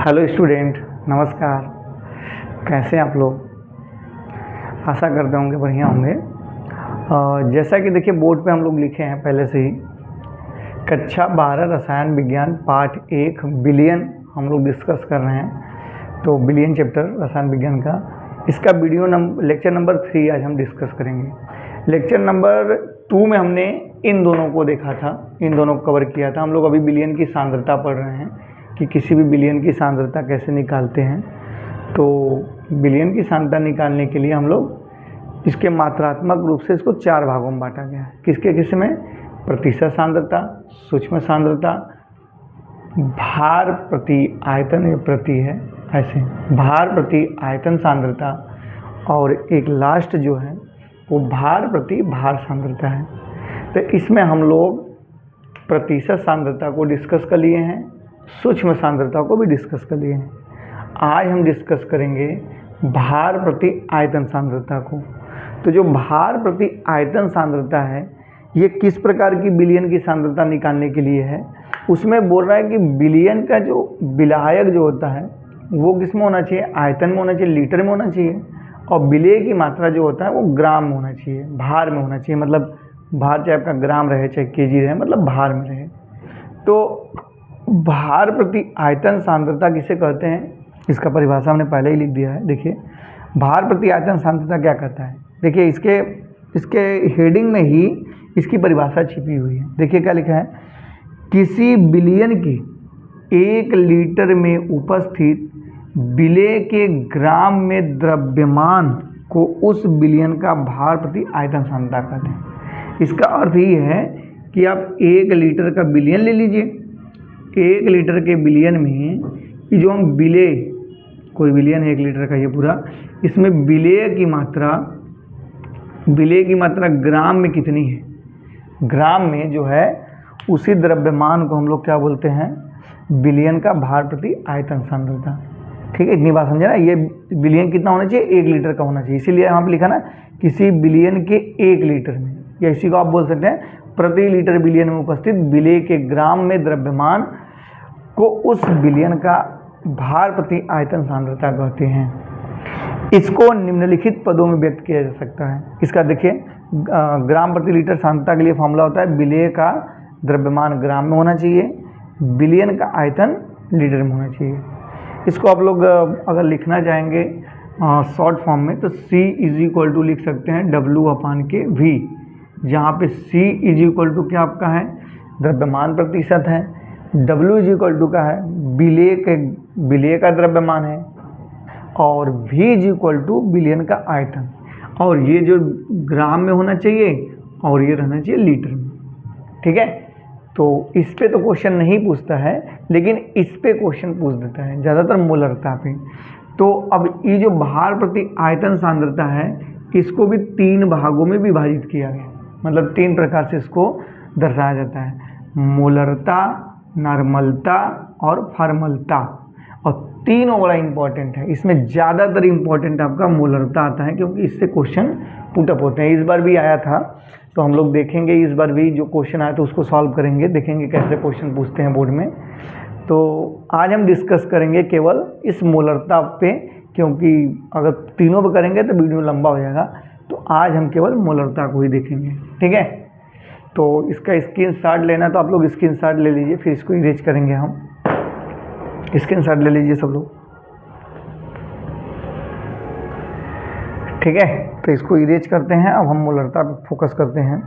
Hello student, नमस्कार। कैसे हैं आप लोग? आशा करते होंगे बढ़िया होंगे। जैसा कि देखिए बोर्ड पे हम लोग लिखे हैं पहले से ही, कक्षा 12 रसायन विज्ञान पाठ 1 बिलियन हम लोग डिस्कस कर रहे हैं। तो बिलियन चैप्टर रसायन विज्ञान का इसका लेक्चर नंबर 3 आज हम डिस्कस करेंगे। लेक्चर नंबर 2 में हमने इन दोनों को देखा था, इन दोनों को कवर किया था। हम लोग अभी बिलियन की सांद्रता पढ़ रहे हैं कि किसी भी बिलियन की सांद्रता कैसे निकालते हैं। तो बिलियन की सांद्रता निकालने के लिए हम लोग इसके मात्रात्मक रूप से इसको 4 भागों में बांटा गया है। किसके किस में? प्रतिशत सांद्रता, सूक्ष्म सांद्रता, भार प्रति आयतन प्रति है ऐसे, भार प्रति आयतन सांद्रता, और एक लास्ट जो है वो भार प्रति भार सांद्रता है। तो इसमें हम लोग प्रतिशत सांद्रता को डिस्कस कर लिए हैं, सूक्ष्म सांद्रता को भी डिस्कस कर लिए हैं। आज हम डिस्कस करेंगे भार प्रति आयतन सांद्रता को। तो जो भार प्रति आयतन सांद्रता है ये किस प्रकार की बिलियन की सांद्रता निकालने के लिए है। उसमें बोल रहा है कि बिलियन का जो विलायक जो होता है वो किस में होना चाहिए? आयतन में होना चाहिए, लीटर में होना चाहिए। और विलेय की मात्रा जो होता है वो ग्राम में होना चाहिए, भार में होना चाहिए। मतलब भार चाहे आपका ग्राम रहे चाहे केजी रहे, मतलब भार में रहे। तो भार प्रति आयतन सांद्रता किसे कहते हैं, इसका परिभाषा हमने पहले ही लिख दिया है। देखिए भार प्रति आयतन सांद्रता क्या कहता है। देखिए इसके हेडिंग में ही इसकी परिभाषा छिपी हुई है। देखिए क्या लिखा है, किसी बिलियन की 1 लीटर में उपस्थित विलेय के ग्राम में द्रव्यमान को उस बिलियन का भार प्रति आयतन सांद्रता कहते हैं। इसका अर्थ ये है कि आप 1 लीटर का बिलियन ले लीजिए। 1 लीटर के बिलियन में कि जो हम विलेय, कोई बिलियन है 1 लीटर का ये पूरा, इसमें विलेय की मात्रा ग्राम में कितनी है? ग्राम में जो है उसी द्रव्यमान को हम लोग क्या बोलते हैं? बिलियन का भार प्रति आयतन सांद्रता। ठीक है, इतनी बात समझे ना। ये बिलियन कितना होना चाहिए? 1 लीटर का होना चाहिए। इसीलिए यहाँ पे लिखा ना किसी बिलियन के 1 लीटर में, या इसी को आप बोल सकते हैं प्रति लीटर बिलियन में उपस्थित विलेय के ग्राम में द्रव्यमान को उस बिलियन का भार प्रति आयतन सांद्रता कहते हैं। इसको निम्नलिखित पदों में व्यक्त किया जा सकता है। इसका देखिए ग्राम प्रति लीटर सांद्रता के लिए फॉर्मूला होता है विलेय का द्रव्यमान ग्राम में होना चाहिए, बिलियन का आयतन लीटर में होना चाहिए। इसको आप लोग अगर लिखना चाहेंगे शॉर्ट फॉर्म में तो C = लिख सकते हैं W/V, जहाँ पे C = क्या आपका है? द्रव्यमान प्रतिशत है। W का है विलेय का द्रव्यमान है, और V बिलियन का आयतन। और ये जो ग्राम में होना चाहिए और ये रहना चाहिए लीटर में। ठीक है, तो इस पे तो क्वेश्चन नहीं पूछता है, लेकिन इस पे क्वेश्चन पूछ देता है ज़्यादातर मोलरता पे। तो अब ये जो भार प्रति आयतन सांद्रता है इसको भी 3 भागों में विभाजित किया गया, मतलब 3 प्रकार से इसको दर्शाया जाता है: मोलरता, नॉर्मलता और फॉर्मलता। और तीनों बड़ा इंपॉर्टेंट है। इसमें ज़्यादातर इंपॉर्टेंट आपका मोलरता आता है, क्योंकि इससे क्वेश्चन पुटअप होते हैं। इस बार भी आया था, तो हम लोग देखेंगे इस बार भी जो क्वेश्चन आया तो उसको सॉल्व करेंगे, देखेंगे कैसे क्वेश्चन पूछते हैं बोर्ड में। तो आज हम डिस्कस करेंगे केवल इस मोलरता पे, क्योंकि अगर तीनों पे करेंगे तो वीडियो लंबा हो जाएगा। तो आज हम केवल मोलरता को ही देखेंगे। ठीक है, तो इसका स्क्रीनशॉट लेना तो आप लोग स्क्रीनशॉट ले लीजिए, फिर इसको इरेज करेंगे हम। स्क्रीनशॉट ले लीजिए सब लोग। ठीक है, तो इसको इरेज करते हैं। अब हम मोलरता पे फोकस करते हैं।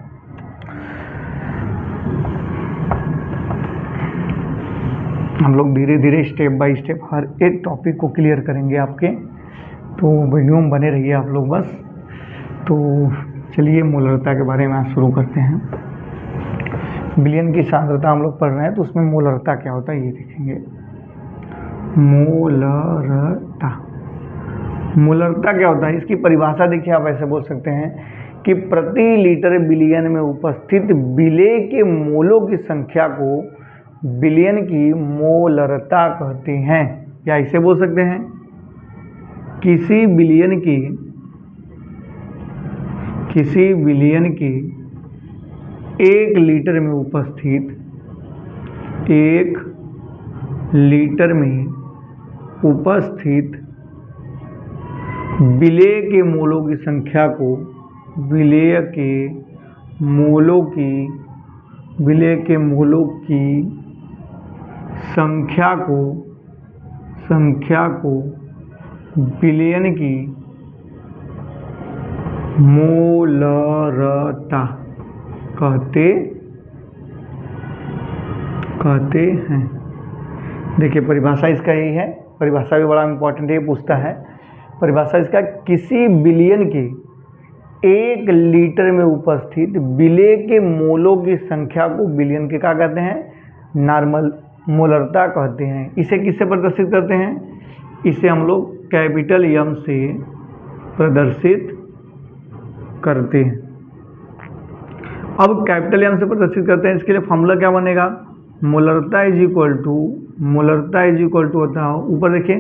हम लोग धीरे धीरे स्टेप बाय स्टेप हर एक टॉपिक को क्लियर करेंगे आपके, तो वीडियो में बने रहिए आप लोग बस। तो चलिए मोलरता के बारे में आज शुरू करते हैं। बिलियन की सांद्रता हम लोग पढ़ रहे हैं, तो उसमें मोलरता क्या होता है ये देखेंगे। मोलरता क्या होता है, इसकी परिभाषा देखिए। आप ऐसे बोल सकते हैं कि प्रति लीटर बिलियन में उपस्थित विलेय के मोलों की संख्या को बिलियन की मोलरता कहते हैं। या इसे बोल सकते हैं किसी बिलियन की 1 लीटर में उपस्थित 1 लीटर में उपस्थित विलेय के मोलों की संख्या को विलेय के मोलों की संख्या को विलयन की मोलरता कहते हैं। देखिए परिभाषा इसका यही है, परिभाषा भी बड़ा इंपॉर्टेंट है, पूछता है परिभाषा इसका, किसी बिलियन के 1 लीटर में उपस्थित विलेय के मोलों की संख्या को बिलियन के क्या कहते हैं, नॉर्मल मोलरता कहते हैं। इसे किससे प्रदर्शित करते हैं, इसे हम लोग कैपिटल एम से प्रदर्शित करते हैं। अब कैपिटल एम से प्रदर्शित करते हैं, इसके लिए फॉर्मूला क्या बनेगा, मोलरता इज इक्वल टू होता है, ऊपर देखिए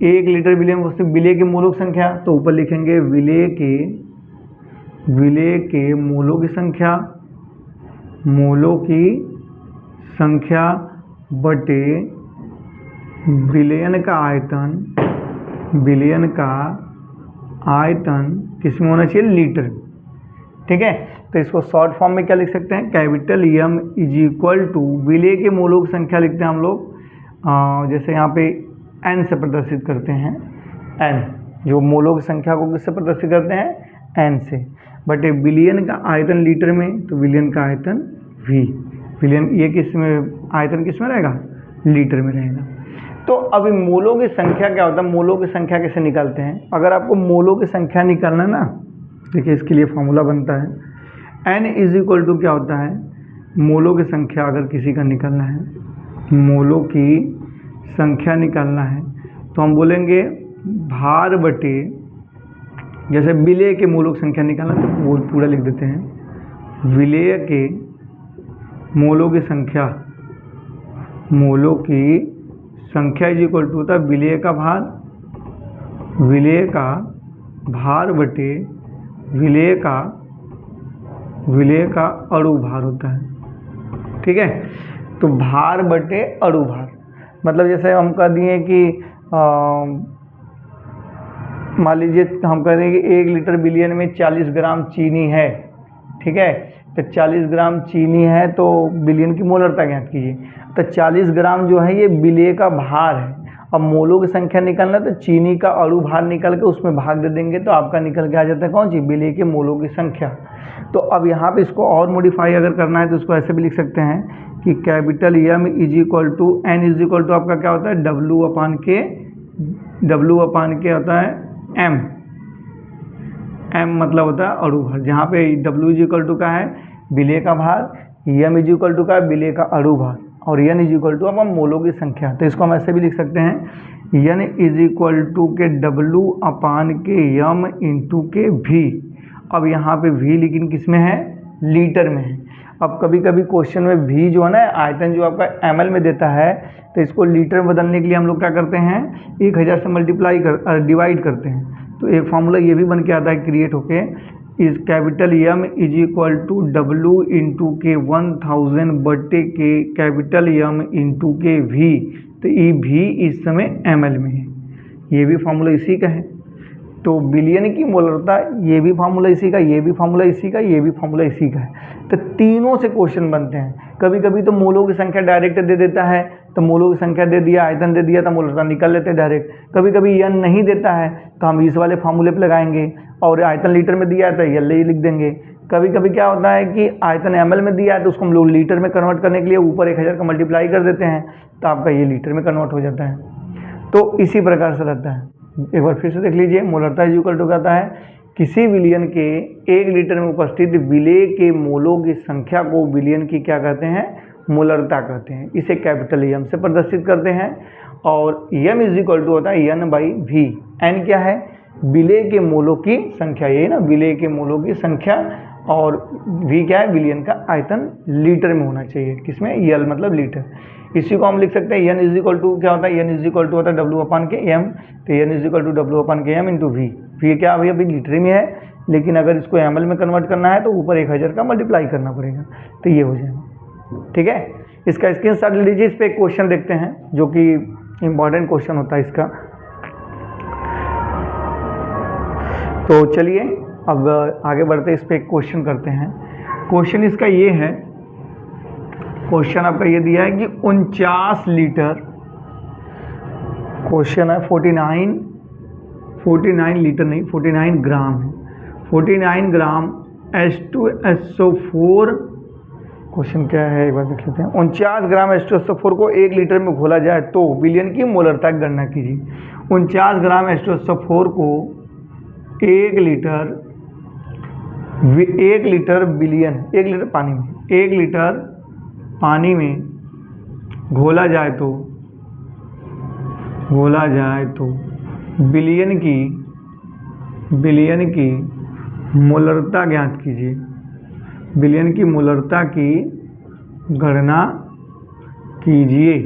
1 लीटर विलेय में उपस्थित विलेय के मोलों की संख्या, तो ऊपर लिखेंगे विलेय के मोलों की संख्या बटे विलयन का आयतन किसमें होना चाहिए, लीटर। ठीक है, तो इसको शॉर्ट फॉर्म में क्या लिख सकते हैं, capital M is equal to विलेय के मोलों की संख्या लिखते हैं हम लोग, जैसे यहाँ पे एन से प्रदर्शित करते हैं, एन जो मोलों की संख्या को किससे प्रदर्शित करते हैं, एन से, बट विलियन का आयतन लीटर में, तो विलियन का आयतन वी, विलियन ये किस में आयतन किस में रहेगा, लीटर में रहेगा। तो अभी मोलों की संख्या क्या होता है, मोलों की संख्या कैसे निकालते हैं, अगर आपको मोलों की संख्या निकालना ना, देखिए इसके लिए फॉर्मूला बनता है, एन इज इक्वल टू क्या होता है, मोलों की संख्या अगर किसी का निकालना है, मोलों की संख्या निकालना है तो हम बोलेंगे भार बटे, जैसे विलेय के मोलों की संख्या निकालना तो वो पूरा लिख देते हैं, विलेय के मोलों की संख्या इज इक्वल टू होता है विलेय का भार बटे विलेय का अणु भार होता है। ठीक है, तो भार बटे अणु भार, मतलब जैसे हम कह दिए कि मान लीजिए हम कह दें कि 1 लीटर विलियन में 40 ग्राम चीनी है। ठीक है, तो 40 ग्राम चीनी है तो विलियन की मोलरता ज्ञात कीजिए, तो 40 ग्राम जो है ये विलेय का भार है। अब मोलों की संख्या निकालना तो चीनी का अणु भार निकल के उसमें भाग दे देंगे तो आपका निकल के आ जाता है कौन सी, विलेय के मोलों की संख्या। तो अब यहाँ पे इसको और मॉडिफाई अगर करना है तो इसको ऐसे भी लिख सकते हैं कि capital M is equal to N is equal to आपका क्या होता है, डब्लू अपान के होता है एम मतलब होता है अणु भार, जहाँ पे डब्लू इज इक्वल टू का है विलेय का भार, एम इज इक्वल टू का है विलेय का अणु भार, और एन इज इक्वल टू अब हम मोलों की संख्या। तो इसको हम ऐसे भी लिख सकते हैं, एन इज इक्वल टू के डब्लू अपान के एम इंटू के वी। अब यहाँ पे वी लेकिन किस में है, लीटर में है। अब कभी कभी क्वेश्चन में वी जो है ना आयतन जो आपका ml में देता है, तो इसको लीटर में बदलने के लिए हम लोग क्या करते हैं, 1000 से डिवाइड करते हैं। तो एक फार्मूला ये भी बन के आता है क्रिएट होके, is capital M is equal to W into के 1000 बटे के कैपिटल एम इंटू के वी। तो ये वी इस समय ml में है, ये भी फार्मूला इसी का है। तो बिलियन की मोलरता, ये भी फार्मूला इसी का, ये भी फार्मूला इसी का, ये भी फार्मूला इसी का है। तो तीनों से क्वेश्चन बनते हैं। कभी कभी तो मोलों की संख्या डायरेक्ट दे देता है, तो मोलों की संख्या दे दिया, आयतन दे दिया, तो मोलरता निकाल लेते हैं डायरेक्ट। कभी कभी एन नहीं देता है तो हम इस वाले फार्मूले पे लगाएंगे, और आयतन लीटर में दिया है तो एल ही लिख देंगे। कभी कभी क्या होता है कि आयतन ml में दिया है तो उसको हम लोग लीटर में कन्वर्ट करने के लिए ऊपर 1000 का मल्टीप्लाई कर देते हैं, तो आपका ये लीटर में कन्वर्ट हो जाता है। तो इसी प्रकार से रहता है। एक बार फिर से देख लीजिए, मोलरता इज इक्वल टू कहता है किसी विलियन के 1 लीटर में उपस्थित विलेय के मोलों की संख्या को विलियन की क्या कहते हैं, मोलरता कहते हैं। इसे कैपिटल एम से प्रदर्शित करते हैं, और एम इज इक्वल टू होता है एन बाई वी। एन क्या है, विलेय के मोलों की संख्या, ये ना विलेय के मोलों की संख्या, और वी क्या है, विलियन का आयतन लीटर में होना चाहिए, किसमें, एल मतलब लीटर। इसी को हम लिख सकते हैं एन इज इक्वल टू क्या होता है, एन इज इक्वल टू होता है डब्ल्यू अपान के एम। तो n is equal to W upon के एम इंटू वी। वी क्या अभी लीटर में है, लेकिन अगर इसको ml में कन्वर्ट करना है तो ऊपर 1000 का मल्टीप्लाई करना पड़ेगा, तो ये हो जाएगा। ठीक है, इसका स्क्रीनशॉट ले लीजिए। इस पर एक क्वेश्चन देखते हैं जो कि इम्पॉर्टेंट क्वेश्चन होता है इसका। तो चलिए अब आगे बढ़ते इस पे एक क्वेश्चन करते हैं। क्वेश्चन इसका ये है, क्वेश्चन आपका ये दिया है कि 49 लीटर, क्वेश्चन है 49 लीटर नहीं 49 ग्राम है, 49 ग्राम H2SO4, क्वेश्चन क्या है एक बार देख लेते हैं। 49 ग्राम H2SO4 को 1 लीटर में घोला जाए तो विलयन की मोलरता की गणना कीजिए। 49 ग्राम H2SO4 को 1 लीटर विलयन, 1 लीटर पानी में, 1 लीटर पानी में घोला जाए तो विलयन की मोलरता ज्ञात कीजिए। विलयन की मोलरता की गणना कीजिए।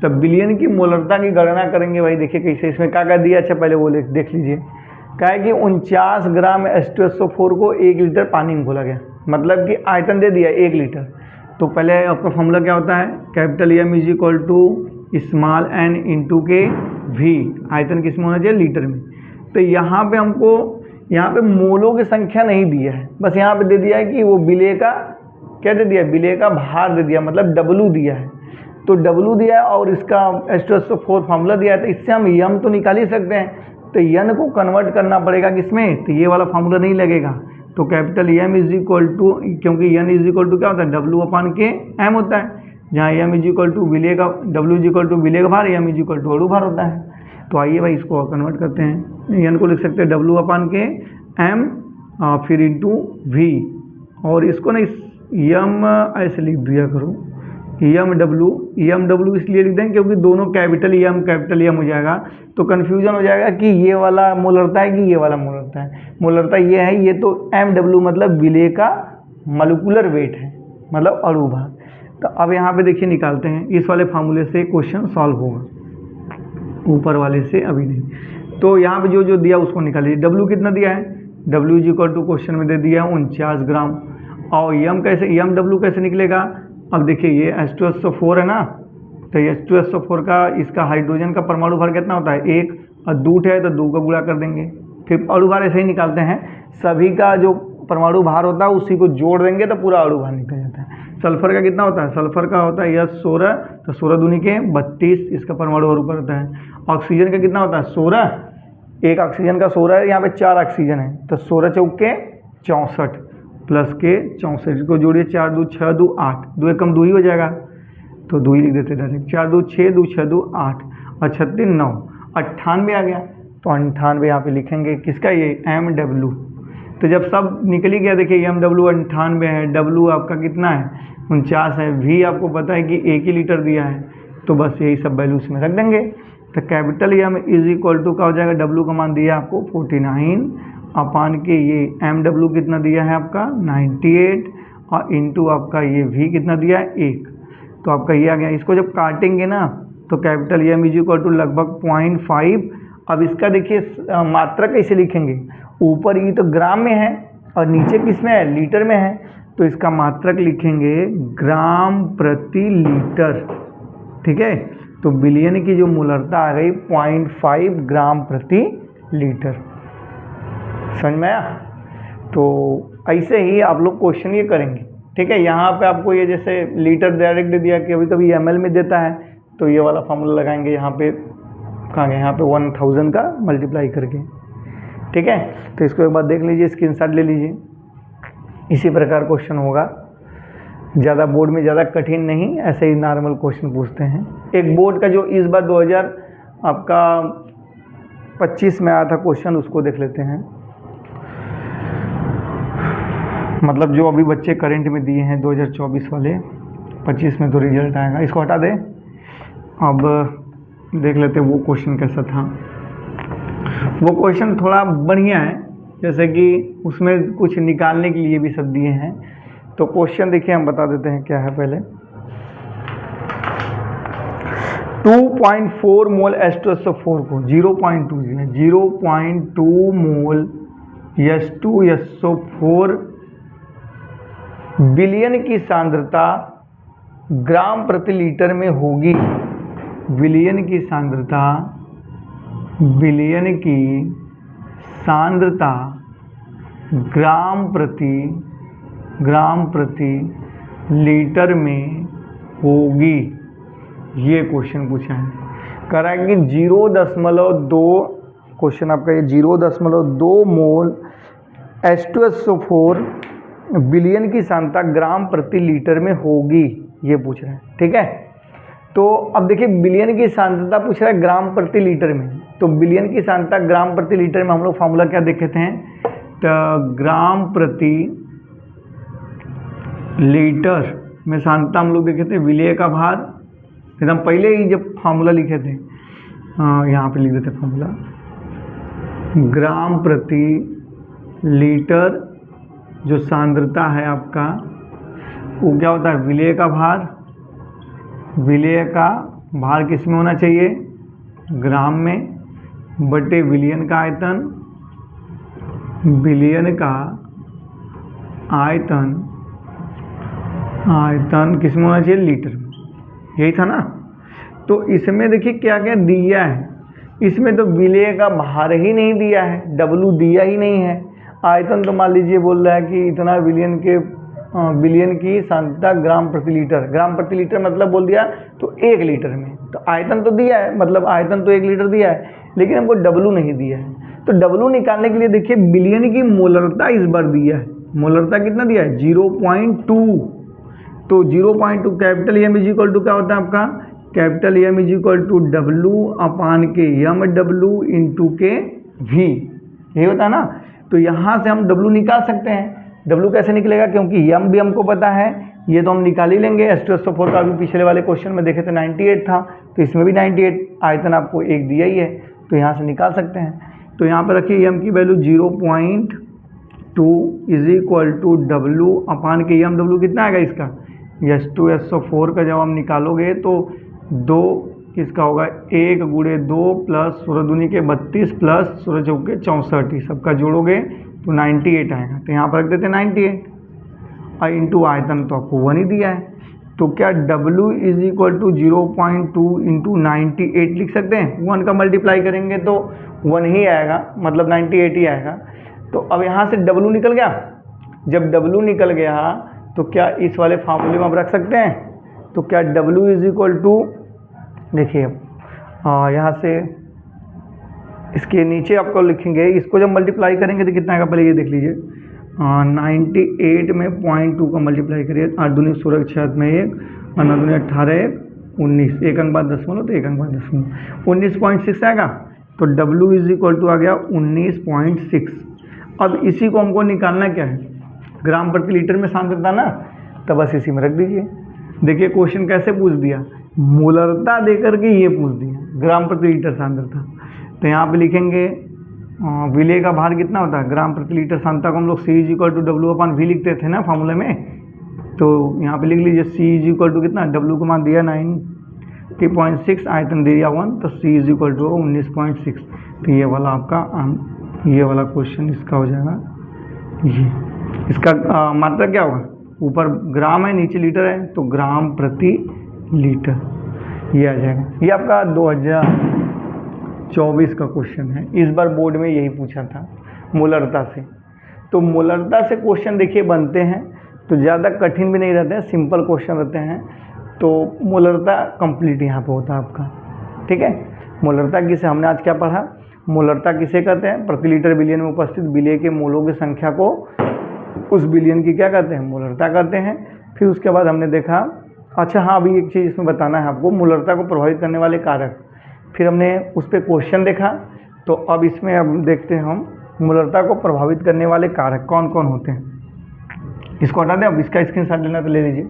तब विलयन की मोलरता की गणना करेंगे भाई, देखिए कैसे, इसमें क्या क्या दिया, अच्छा पहले वो देख लीजिए। क्या है कि 49 ग्राम H2SO4 को 1 लीटर पानी में घोला गया, मतलब कि आयतन दे दिया 1 लीटर। तो पहले आपका फॉर्मूला क्या होता है, capital M is equal to small n into के V, आयतन किस में होना चाहिए, लीटर में। तो यहाँ पे हमको यहाँ पे मोलों की संख्या नहीं दिया है, बस यहाँ पे दे दिया है कि वो विलेय का क्या दे दिया, विलेय का भार दे दिया, मतलब W दिया है। तो W दिया है और इसका H2SO4 फार्मूला दिया है, तो इससे हम यम तो निकाल ही सकते हैं। तो यन को कन्वर्ट करना पड़ेगा किसमें, तो ये वाला फार्मूला नहीं लगेगा। तो capital M is equal to, क्योंकि N इज इक्वल टू क्या होता है, W/M होता है, जहाँ M इज इक्वल टू विलेय का, W इज इक्वल टू विलेय का भार, M इज इक्वल टू अणु भार होता है। तो आइए भाई इसको कन्वर्ट करते हैं। N को लिख सकते हैं W/M फिर इंटू V, और इसको ना यम ऐसे लिख दिया करो, यम इसलिए लिख देंगे क्योंकि दोनों कैपिटल यम हो जाएगा, तो कन्फ्यूजन हो जाएगा कि ये वाला मोलरता है कि ये वाला मोलरता है। मोलरता ये है, ये तो MW मतलब विलेय का मॉलिक्यूलर वेट है, मतलब अणु भार। तो अब यहाँ पे देखिए निकालते हैं, इस वाले फार्मूले से क्वेश्चन सॉल्व होगा, ऊपर वाले से अभी नहीं। तो यहाँ पे जो दिया उसको निकालिए। W कितना दिया है, W is equal to question में दे दिया 49 ग्राम, और MW कैसे निकलेगा। अब देखिए ये H2SO4 है ना, तो H2SO4 का इसका हाइड्रोजन का परमाणु भार कितना होता है 1, और दूठ है तो 2 का गुणा कर देंगे, फिर अणु भार ऐसे ही निकालते हैं। सभी का जो परमाणु भार होता है उसी को जोड़ देंगे तो पूरा अणु भार निकल जाता है। सल्फर का कितना होता है, सल्फर का होता है 16, तो 16 दूनी के 32, इसका परमाणु भार ऊपर होता है। ऑक्सीजन का कितना होता है 16, एक ऑक्सीजन का 16 है, यहाँ पे 4 ऑक्सीजन है, तो 16 चौके 64 प्लस के 64 को जोड़िए, 4 2 6 2 8, 2 एक कम 2 ही हो जाएगा, तो 2 ही लिख देते डायरेक्ट, 4 2 6 2 6 2 8 और 36 9, 98 आ गया। तो 98 यहाँ पे लिखेंगे किसका, ये MW। तो जब सब निकल ही गया, देखिए MW 98 है, W आपका कितना है 49 है, V आपको पता है कि 1 ही लीटर दिया है, तो बस यही सब वैल्यू इसमें रख देंगे। तो capital M is equal to क्या हो जाएगा, W का मान दिया आपको 49 अपान के ये MW कितना दिया है आपका 98, और इंटू आपका ये V कितना दिया है 1, तो आपका ये आ गया। इसको जब काटेंगे ना तो capital M is equal to लगभग 0.5। अब इसका देखिए मात्रा कैसे लिखेंगे, ऊपर ये तो ग्राम में है और नीचे किस में है, लीटर में है, तो इसका मात्रक लिखेंगे ग्राम प्रति लीटर, ठीक है। तो विलयन की जो मोलरता आ गई 0.5 ग्राम प्रति लीटर, समझ में आया। तो ऐसे ही आप लोग क्वेश्चन ये करेंगे, ठीक है। यहाँ पे आपको ये जैसे लीटर डायरेक्ट दे दिया, कभी कभी ml में देता है, तो ये वाला फार्मूला लगाएंगे यहाँ पे, कहाँ गए, यहाँ पे 1000 का मल्टीप्लाई करके, ठीक है। तो इसको एक बार देख लीजिए, स्क्रीनशॉट ले लीजिए, इसी प्रकार क्वेश्चन होगा। ज़्यादा बोर्ड में ज़्यादा कठिन नहीं, ऐसे ही नॉर्मल क्वेश्चन पूछते हैं। एक बोर्ड का जो इस बार 2025 में आया था क्वेश्चन, उसको देख लेते हैं। मतलब जो अभी बच्चे करंट में दिए हैं 2024 वाले, 25 में तो रिजल्ट आएगा, इसको हटा दें। अब देख लेते हैं वो क्वेश्चन कैसा था। वो क्वेश्चन थोड़ा बढ़िया है, जैसे कि उसमें कुछ निकालने के लिए भी सब दिए हैं। तो क्वेश्चन देखिए, हम बता देते हैं क्या है। पहले 2.4 मोल H2SO4 को 0.2 मोल H2SO4 विलयन की सांद्रता ग्राम प्रति लीटर में होगी विलयन की सांद्रता, विलयन की सांद्रता ग्राम प्रति लीटर में होगी। ये क्वेश्चन पूछा है, कह रहा है कि 0.2 क्वेश्चन आपका ये 0.2 मोल H2SO4 विलयन की सांद्रता ग्राम प्रति लीटर में होगी, ये पूछ रहा है। ठीक है, तो अब देखिए विलयन की सांद्रता पूछ रहा है ग्राम प्रति लीटर में, तो विलयन की सांद्रता ग्राम प्रति लीटर में हम लोग फार्मूला क्या देखे थे, तो ग्राम प्रति लीटर में सांद्रता हम लोग देखे थे विलय का भार, एकदम पहले ही जब फार्मूला लिखे थे, यहाँ पे लिख देते फार्मूला, ग्राम प्रति लीटर जो सांद्रता है आपका वो क्या होता है, विलय का भार, विलय का भार किस में होना चाहिए, ग्राम में, बटे विलयन का आयतन, विलयन का आयतन, आयतन किस में होना चाहिए, लीटर में, यही था ना। तो इसमें देखिए क्या क्या दिया है, इसमें तो विलय का भार ही नहीं दिया है, डब्लू दिया ही नहीं है, आयतन तो मान लीजिए बोल रहा है कि इतना विलयन की सांद्रता ग्राम प्रति लीटर मतलब बोल दिया तो 1 लीटर में, तो आयतन तो दिया है, मतलब आयतन तो 1 लीटर दिया है, लेकिन हमको डब्लू नहीं दिया है। तो डब्लू निकालने के लिए देखिए विलयन की मोलरता इस बार दिया है, मोलरता कितना दिया है, 0.2, तो 0.2 capital M is equal to क्या होता है आपका, capital M is equal to W upon के एम डब्लू इंटू के वी, यही होता है ना। तो यहाँ से हम डब्लू निकाल सकते हैं, डब्लू कैसे निकलेगा, क्योंकि एम भी हमको पता है, ये तो हम निकाल ही लेंगे। H2SO4 का भी पिछले वाले क्वेश्चन में देखे थे 98 था, तो इसमें भी 98, आयतन आपको 1 दिया ही है, तो यहाँ से निकाल सकते हैं। तो यहाँ पर रखिए एम की value 0.2 is equal to W upon के एम, डब्लू कितना आएगा इसका, H2SO4 का जब हम निकालोगे तो 2 किसका होगा, 1 गुणे 2 प्लस 16 दूनी के 32 प्लस 16 चौके 64, सबका जोड़ोगे तो 98 आएगा, तो यहाँ पर रख देते 98 और इंटू आयतन तो आपको 1 ही दिया है, तो क्या W is equal to 0.2 into 98 लिख सकते हैं, 1 का मल्टीप्लाई करेंगे तो 1 ही आएगा, मतलब 98 ही आएगा। तो अब यहाँ से W निकल गया, जब W निकल गया तो क्या इस वाले फार्मूले में आप रख सकते हैं, तो क्या W इज इक्वल टू, देखिए यहाँ से इसके नीचे आपको लिखेंगे, इसको जब मल्टीप्लाई करेंगे तो कितना आएगा, पहले ये देख लीजिए, 98 में 0.2 का मल्टीप्लाई करिए, 8 दूनी 16 6 में 1 और 9 दूनी 18 19, 1 अंक बाद 10 तो 1 अंक बाद 10 19.6 आएगा, तो W इज इक्वल टू आ गया 19.6। अब इसी को हमको निकालना क्या है, ग्राम प्रति लीटर में सांद्रता ना, तो बस इसी में रख दीजिए। देखिए क्वेश्चन कैसे पूछ दिया, मोलरता देकर के ये पूछ दिया ग्राम प्रति लीटर सांद्रता, तो यहाँ पे लिखेंगे विलय का भार कितना होता है, ग्राम प्रति लीटर सांद्रता को हम लोग C is equal to W upon V लिखते थे ना फार्मूले में, तो यहाँ पे लिख लीजिए C इज इक्वल टू कितना, W को मान दिया 90.6, आयतन दिया 1, तो C इज इक्वल टू 19.6, तो ये वाला आपका ये वाला क्वेश्चन इसका हो जाएगा। ये इसका मात्रा क्या होगा, ऊपर ग्राम है नीचे लीटर है, तो ग्राम प्रति लीटर ये आ जाएगा। ये आपका 2024 का क्वेश्चन है, इस बार बोर्ड में यही पूछा था मोलरता से। तो मोलरता से क्वेश्चन देखिए बनते हैं तो ज़्यादा कठिन भी नहीं रहते हैं, सिंपल क्वेश्चन रहते हैं। तो मोलरता कंप्लीट यहाँ पे होता है आपका, ठीक है। मोलरता किसे हमने आज क्या पढ़ा, मोलरता किसे कहते हैं, प्रति लीटर बिलियन में उपस्थित विलय के मोलों की संख्या को उस बिलियन की क्या कहते हैं, मोलरता कहते हैं। फिर उसके बाद हमने देखा, अच्छा हाँ अभी एक चीज़ इसमें बताना है आपको, मोलरता को प्रभावित करने वाले कारक, फिर हमने उस पर क्वेश्चन देखा। तो अब इसमें अब देखते हैं हम मोलरता को प्रभावित करने वाले कारक कौन कौन होते हैं। इसको हटा दें, अब इसका स्क्रीनशॉट लेना तो ले लीजिए।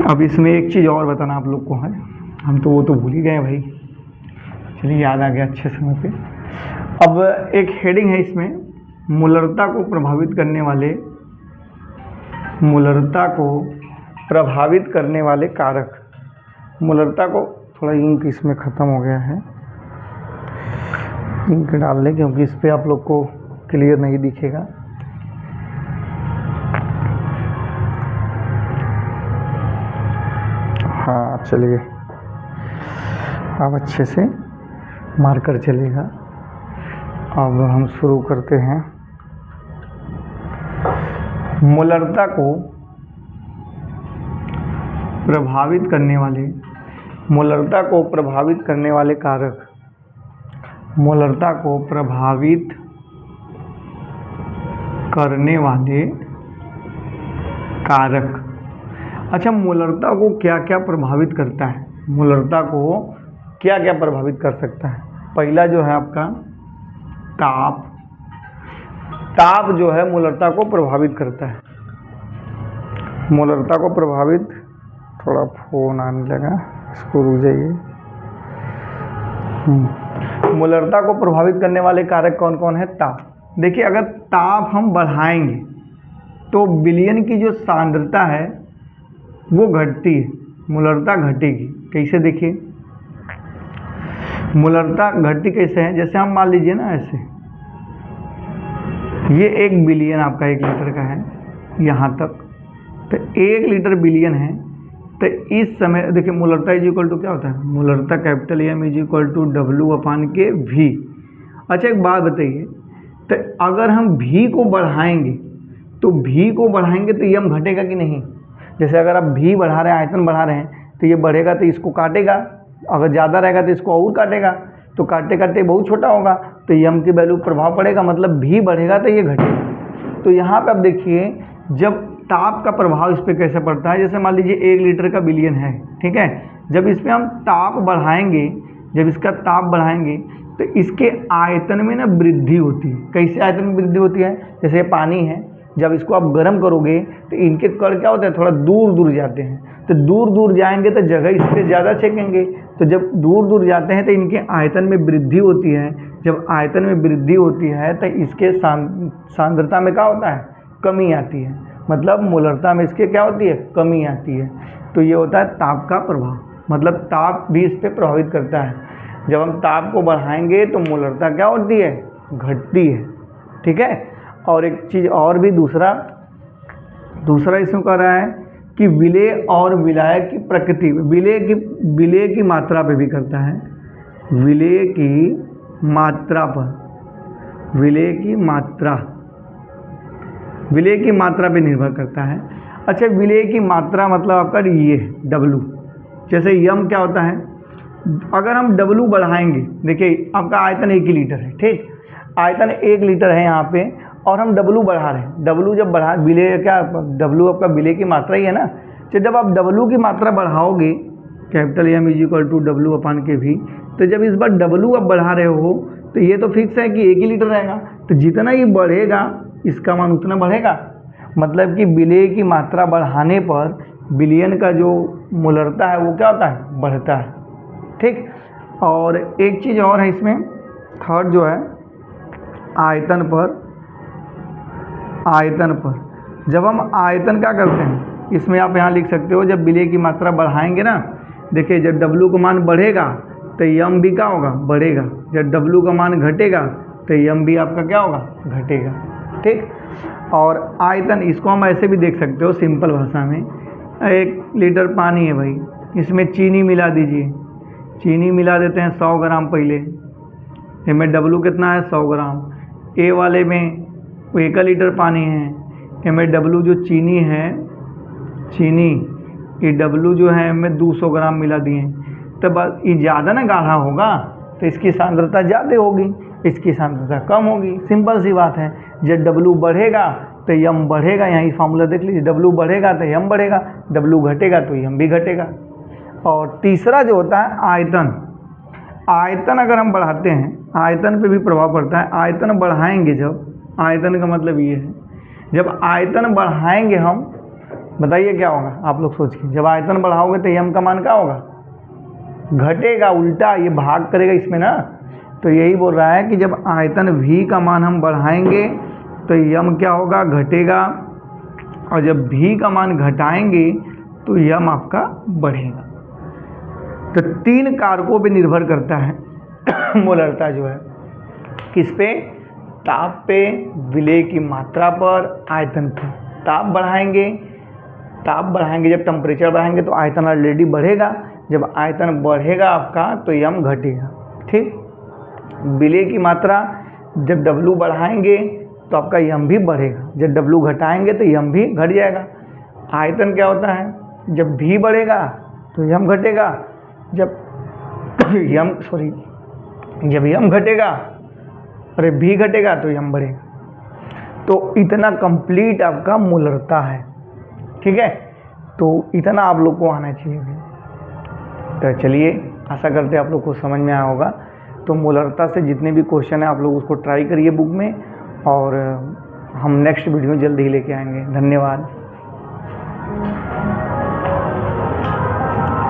अब इसमें एक चीज़ और बताना आप लोग को है, हम तो वो तो भूल ही गए भाई, चलिए याद आ गया अच्छे समय पे। अब एक हेडिंग है इसमें, मोलरता को प्रभावित करने वाले, मोलरता को प्रभावित करने वाले कारक। मोलरता को थोड़ा इंक इसमें ख़त्म हो गया है, इंक डाल लें क्योंकि इस पर आप लोग को क्लियर नहीं दिखेगा। हाँ चलिए, अब अच्छे से मार्कर चलेगा। अब हम शुरू करते हैं। मोलरता को प्रभावित करने वाले, मोलरता को प्रभावित करने वाले कारक, मोलरता को प्रभावित करने वाले कारक। अच्छा, मोलरता को क्या क्या प्रभावित करता है, मोलरता को क्या क्या प्रभावित कर सकता है? पहला जो है आपका ताप। ताप जो है मोलरता को प्रभावित करता है। मोलरता को प्रभावित, थोड़ा फोन आने लगा, इसको रुक जाइए। मोलरता को प्रभावित करने वाले कारक कौन कौन है? ताप। देखिए, अगर ताप हम बढ़ाएंगे तो विलयन की जो सांद्रता है वो घटती है, मोलरता घटेगी। कैसे? देखिए, मोलरता घटती कैसे है? जैसे हम मान लीजिए ना, ऐसे ये 1 बिलियन आपका 1 लीटर का है यहाँ तक, तो 1 लीटर बिलियन है। तो इस समय देखिए, मोलरता इज इक्वल टू क्या होता है? मोलरता capital M is equal to W/V। अच्छा, एक बात बताइए, तो अगर हम V को बढ़ाएंगे तो V को बढ़ाएंगे तो M घटेगा कि नहीं? जैसे अगर आप V बढ़ा रहे हैं, आयतन बढ़ा रहे हैं, तो ये बढ़ेगा तो इसको काटेगा, अगर ज़्यादा रहेगा तो इसको और काटेगा, तो काटते काटते बहुत छोटा होगा, तो M की वैल्यू प्रभाव पड़ेगा, मतलब V बढ़ेगा तो ये घटेगा। तो यहाँ पे आप देखिए, जब ताप का प्रभाव इस पर कैसे पड़ता है, जैसे मान लीजिए 1 लीटर का बिलियन है, ठीक है, जब इस पर हम ताप बढ़ाएंगे, जब इसका ताप बढ़ाएंगे तो इसके आयतन में ना वृद्धि होती है। कैसे आयतन में वृद्धि होती है? जैसे ये पानी है, जब इसको आप गर्म करोगे तो इनके कण क्या होते हैं? थोड़ा दूर दूर जाते हैं, तो दूर दूर जाएंगे तो जगह इस पर ज़्यादा छेकेंगे, तो जब दूर दूर जाते हैं तो इनके आयतन में वृद्धि होती है। जब आयतन में वृद्धि होती है तो इसके सांद्रता में क्या होता है? कमी आती है, मतलब मोलरता में इसके क्या होती है? कमी आती है। तो ये होता है ताप का प्रभाव, मतलब ताप भी इस पर प्रभावित करता है। जब हम ताप को बढ़ाएंगे तो मोलरता क्या होती है? घटती है, ठीक है। और एक चीज़ और भी, दूसरा इसमें कह रहा है कि विलेय और विलायक की प्रकृति, विलेय की मात्रा पे भी करता है, विलेय की मात्रा पर, विलेय की मात्रा पे निर्भर करता है। अच्छा, विलेय की मात्रा मतलब आपका ये W। जैसे यम क्या होता है? अगर हम W बढ़ाएंगे, देखिए आपका आयतन 1 ही लीटर है, ठीक, आयतन 1 लीटर है यहाँ पे, और हम W बढ़ा रहे हैं। W जब बढ़ा, विलेय क्या, W आपका विलेय की मात्रा ही है ना। तो जब आप W की मात्रा बढ़ाओगे, capital M is equal to W/V, तो जब इस बार W आप बढ़ा रहे हो तो ये तो फिक्स है कि 1 ही लीटर रहेगा, तो जितना ये बढ़ेगा इसका मान उतना बढ़ेगा। मतलब कि विलेय की मात्रा बढ़ाने पर विलयन का जो मोलरता है वो क्या होता है? बढ़ता है, ठीक। और एक चीज़ और है इसमें, थर्ड जो है आयतन पर, जब हम आयतन क्या करते हैं, इसमें आप यहाँ लिख सकते हो, जब विलेय की मात्रा बढ़ाएंगे ना, देखिए जब W का मान बढ़ेगा तो M भी क्या होगा? बढ़ेगा। जब W का मान घटेगा तो M भी आपका क्या होगा? घटेगा, ठीक। और आयतन, इसको हम ऐसे भी देख सकते हो सिंपल भाषा में, 1 लीटर पानी है भाई, इसमें चीनी मिला दीजिए, चीनी मिला देते हैं 100 ग्राम पहले, इसमें W कितना है? 100 ग्राम। ए वाले में 1 लीटर पानी है, इसमें W जो चीनी है, ये W जो है इसमें 200 ग्राम मिला दिए, तब ये ज़्यादा ना गाढ़ा होगा तो इसकी सांद्रता ज़्यादा होगी, इसकी सांद्रता कम होगी, सिंपल सी बात है। जब W बढ़ेगा तो M बढ़ेगा, यहाँ ये फार्मूला देख लीजिए, W बढ़ेगा तो M बढ़ेगा, W घटेगा तो M भी घटेगा। और तीसरा जो होता है आयतन, आयतन अगर हम बढ़ाते हैं, आयतन पे भी प्रभाव पड़ता है। आयतन बढ़ाएंगे जब, आयतन का मतलब ये है, जब आयतन बढ़ाएंगे हम, बताइए क्या होगा? आप लोग सोचिए, जब आयतन बढ़ाओगे तो M का मान क्या होगा? घटेगा, उल्टा ये भाग करेगा इसमें ना। तो यही बोल रहा है कि जब आयतन V का मान हम बढ़ाएंगे तो M क्या होगा? घटेगा, और जब V का मान घटाएंगे तो M आपका बढ़ेगा। तो 3 कारकों पे निर्भर करता है मोलरता जो है, किस पे? ताप पे, विलेय की मात्रा पर, आयतन पर। ताप बढ़ाएंगे ताप बढ़ाएंगे, जब टेम्परेचर बढ़ाएंगे तो आयतन ऑलरेडी बढ़ेगा, जब आयतन बढ़ेगा आपका तो यम घटेगा। ठीक, विलय की मात्रा जब W बढ़ाएंगे तो आपका यम भी बढ़ेगा, जब W घटाएंगे तो यम भी घट जाएगा। आयतन क्या होता है, जब V बढ़ेगा तो यम घटेगा, जब जब यम घटेगा अरे V घटेगा तो यम बढ़ेगा। तो इतना कंप्लीट आपका मोलरता है। ठीक है, तो इतना आप लोग को आना चाहिए। तो चलिए, आशा करते हैं आप लोग को समझ में आया होगा। तो मोलरता से जितने भी क्वेश्चन है आप लोग उसको ट्राई करिए बुक में, और हम नेक्स्ट वीडियो जल्दी ही लेके आएंगे। धन्यवाद।